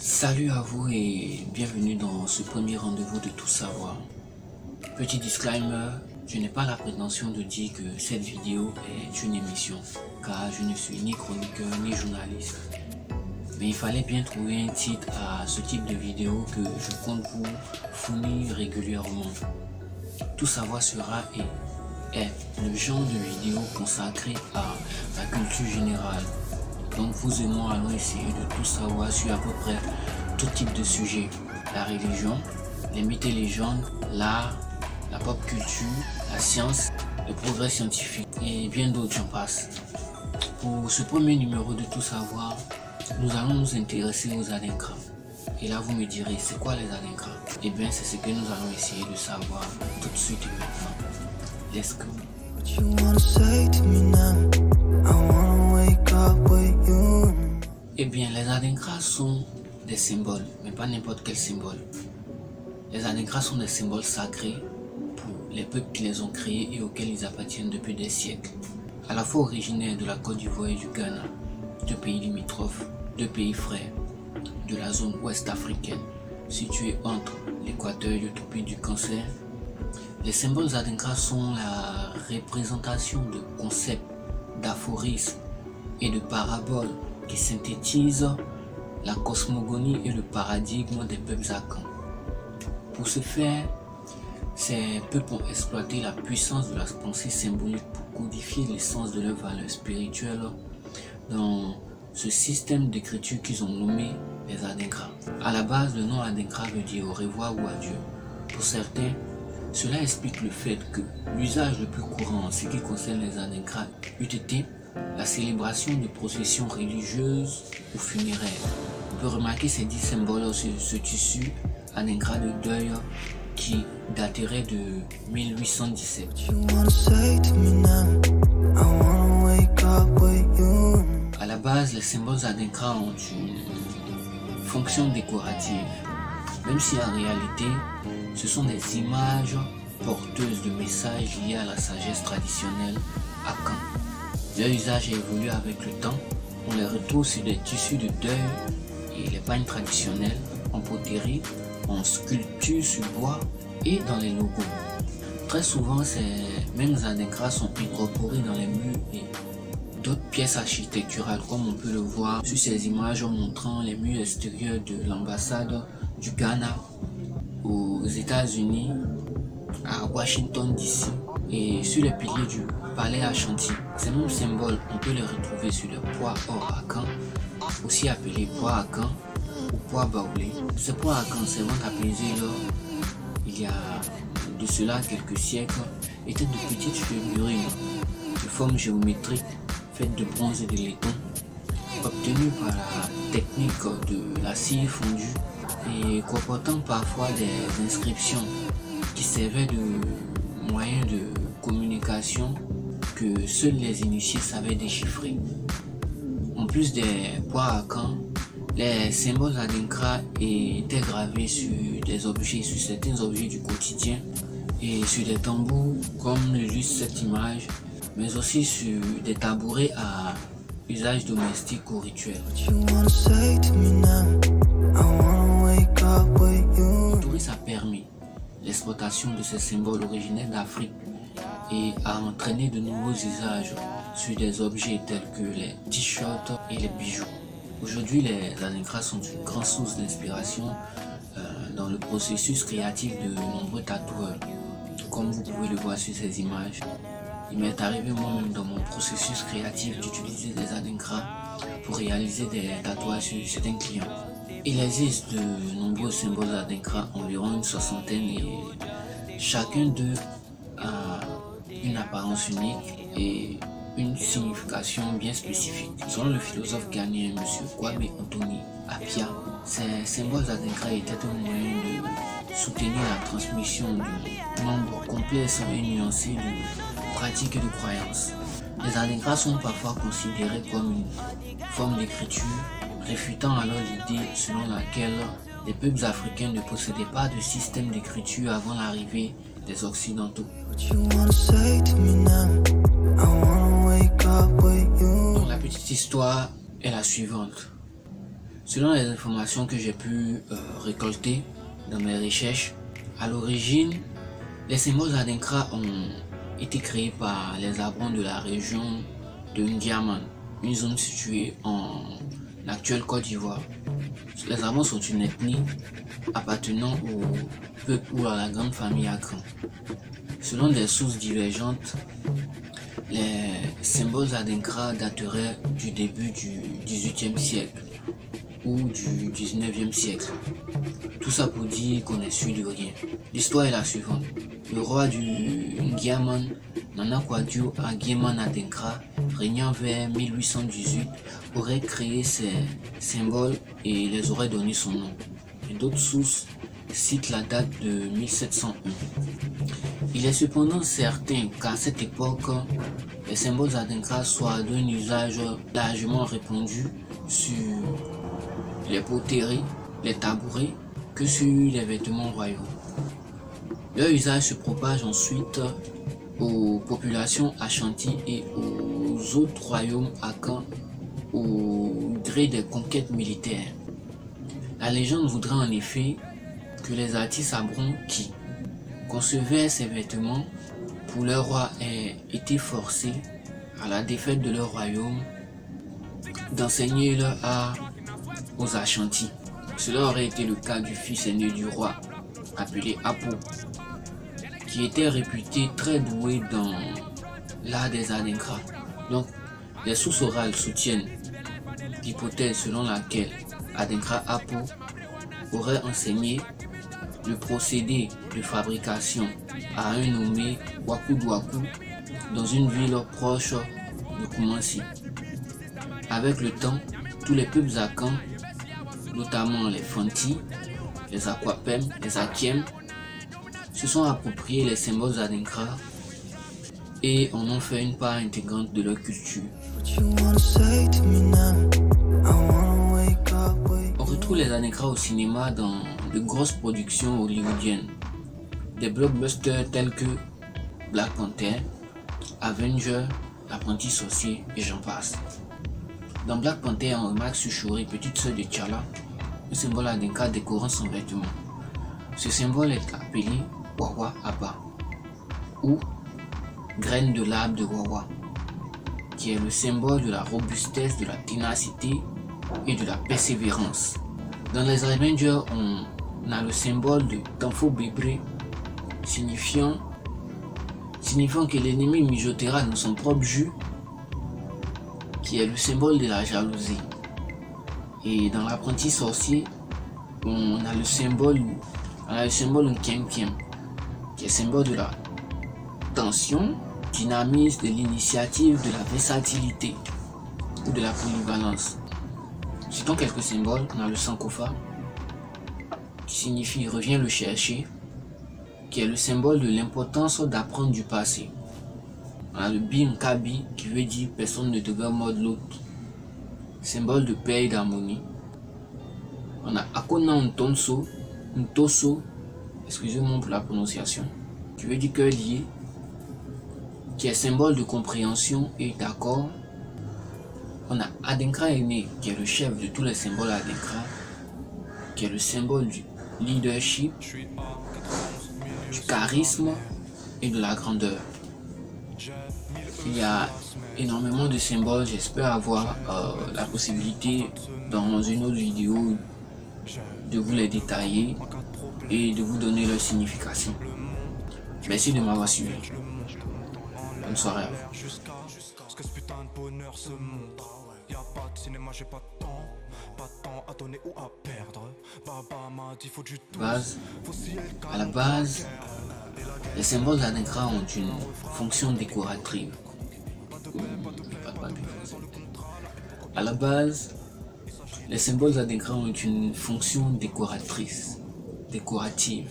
Salut à vous et bienvenue dans ce premier rendez-vous de Tout Savoir. Petit disclaimer, je n'ai pas la prétention de dire que cette vidéo est une émission, car je ne suis ni chroniqueur ni journaliste. Mais il fallait bien trouver un titre à ce type de vidéo que je compte vous fournir régulièrement. Tout Savoir sera et est le genre de vidéo consacré à la culture générale. Donc vous et moi allons essayer de tout savoir sur à peu près tout type de sujet. La religion, les mythes et légendes, l'art, la pop culture, la science, le progrès scientifique et bien d'autres, j'en passe. Pour ce premier numéro de Tout Savoir, nous allons nous intéresser aux Adinkra. Et là vous me direz, c'est quoi les Adinkra? Eh bien c'est ce que nous allons essayer de savoir tout de suite et maintenant. Let's go. Eh bien, les Adinkra sont des symboles, mais pas n'importe quel symbole. Les Adinkra sont des symboles sacrés pour les peuples qui les ont créés et auxquels ils appartiennent depuis des siècles. À la fois originaires de la Côte d'Ivoire et du Ghana, deux pays limitrophes, deux pays frères de la zone ouest africaine, situés entre l'équateur et le tropique du Cancer. Les symboles Adinkra sont la représentation de concepts, d'aphorismes et de paraboles qui synthétisent la cosmogonie et le paradigme des peuples Akans. Pour ce faire, ces peuples ont exploité la puissance de la pensée symbolique pour codifier l'essence de leurs valeurs spirituelles dans ce système d'écriture qu'ils ont nommé les Adinkra. À la base, le nom Adinkra veut dire au revoir ou adieu. Pour certains, cela explique le fait que l'usage le plus courant en ce qui concerne les Adinkra eût été la célébration de processions religieuses ou funéraires. On peut remarquer ces 10 symboles sur ce tissu Adinkra de deuil qui daterait de 1817. À la base, les symboles Adinkra ont une fonction décorative, même si en réalité, ce sont des images porteuses de messages liés à la sagesse traditionnelle Akan. Leur usage a évolué avec le temps. On les retrouve sur des tissus de deuil et les pagnes traditionnelles, en poterie, en sculpture sur bois et dans les logos. Très souvent, ces mêmes Adinkra sont incorporés dans les murs et d'autres pièces architecturales, comme on peut le voir sur ces images montrant les murs extérieurs de l'ambassade du Ghana aux États-Unis, à Washington DC et sur les piliers du palais Ashanti. Ces mêmes symboles, on peut les retrouver sur le poids or Akan, aussi appelé poids Akan ou poids baoulé. Ce poids Akan, servant à peser l'or, il y a de cela quelques siècles, étaient de petites figurines de forme géométrique faites de bronze et de laiton, obtenues par la technique de la scie fondue et comportant parfois des inscriptions qui servaient de moyen de communication que seuls les initiés savaient déchiffrer. En plus des poids Akan, les symboles Adinkra étaient gravés sur des objets, sur certains objets du quotidien et sur des tambours comme l'illustre cette image, mais aussi sur des tabourets à usage domestique ou rituel. Le tourisme a permis l'exploitation de ces symboles originaires d'Afrique et a entraîné de nouveaux usages sur des objets tels que les t-shirts et les bijoux. Aujourd'hui, les Adinkra sont une grande source d'inspiration dans le processus créatif de nombreux tatoueurs. Comme vous pouvez le voir sur ces images, il m'est arrivé moi-même dans mon processus créatif d'utiliser des Adinkra pour réaliser des tatouages sur certains clients. Il existe de nombreux symboles Adinkra, environ une soixantaine, et chacun d'eux a une apparence unique et une signification bien spécifique. Selon le philosophe ghanéen M. Kwame Anthony Appiah, ces symboles Adinkra étaient un moyen de soutenir la transmission du nombre complexe et nuancé de pratiques et de croyances. Les Adinkra sont parfois considérés comme une forme d'écriture, réfutant alors l'idée selon laquelle les peuples africains ne possédaient pas de système d'écriture avant l'arrivée des Occidentaux. Donc la petite histoire est la suivante. Selon les informations que j'ai pu récolter dans mes recherches, à l'origine, les symboles Adinkra ont été créés par les Abrons de la région de Ndiaman, une zone située en actuelle Côte d'Ivoire. Les Abrons sont une ethnie appartenant au peuple ou à la grande famille Akran. Selon des sources divergentes, les symboles Adinkra dateraient du début du XVIIIe siècle ou du XIXe siècle. Tout ça pour dire qu'on est sûr de rien. L'histoire est la suivante. Le roi du Ndiaman, Nana Kwadio Agueman Adinkra, régnant vers 1818, aurait créé ces symboles et les aurait donné son nom. Et d'autres sources citent la date de 1701. Il est cependant certain qu'à cette époque, les symboles Adinkra soient d'un usage largement répandu sur les poteries, les tabourets, que sur les vêtements royaux. Leur usage se propage ensuite aux populations Ashanti et aux autres royaumes Akan au gré des conquêtes militaires. La légende voudrait en effet que les artistes Abrons qui concevaient ces vêtements pour leur roi aient été forcés, à la défaite de leur royaume, d'enseigner leur art aux Ashanti. Cela aurait été le cas du fils aîné du roi, appelé Apo, qui était réputé très doué dans l'art des Adinkra. Donc, les sources orales soutiennent l'hypothèse selon laquelle Adinkra Apo aurait enseigné le procédé de fabrication à un nommé Wakudwaku dans une ville proche de Koumansi. Avec le temps, tous les peuples Akan, notamment les Fanti, les Akwapem, les Akiem, se sont appropriés les symboles Adinkra et en ont fait une part intégrante de leur culture. On retrouve les Adinkra au cinéma dans de grosses productions hollywoodiennes, des blockbusters tels que Black Panther, Avenger, L'apprenti sorcier et j'en passe. Dans Black Panther, on remarque sur Shuri, petite sœur de T'Challa, le symbole Adinkra décorant son vêtement. Ce symbole est appelé Wawa Abba ou graine de l'arbre de Wawa, qui est le symbole de la robustesse, de la ténacité et de la persévérance. Dans les Avengers, on a le symbole de Tanfo Bébré, signifiant que l'ennemi mijotera dans son propre jus, qui est le symbole de la jalousie. Et dans l'apprenti sorcier, on a le symbole Nkiem, qui est symbole de la tension, dynamisme, de l'initiative, de la versatilité ou de la polyvalence. Citons quelques symboles. On a le Sankofa, qui signifie revient le chercher, qui est le symbole de l'importance d'apprendre du passé. On a le Bimkabi, qui veut dire personne ne devrait mordre l'autre, symbole de paix et d'harmonie. On a Akona Ntoso, excusez-moi pour la prononciation, qui veut dire cœur lié, qui est symbole de compréhension et d'accord. On a Adinkra Aîné, qui est le chef de tous les symboles Adinkra, qui est le symbole du leadership, du charisme et de la grandeur. Il y a énormément de symboles, j'espère avoir la possibilité dans une autre vidéo de vous les détailler et de vous donner leur signification. Merci de m'avoir suivi. Bonne soirée à vous. À la base, les symboles Adinkra ont une fonction décorative. À la base, les symboles Adinkra ont une fonction décorative.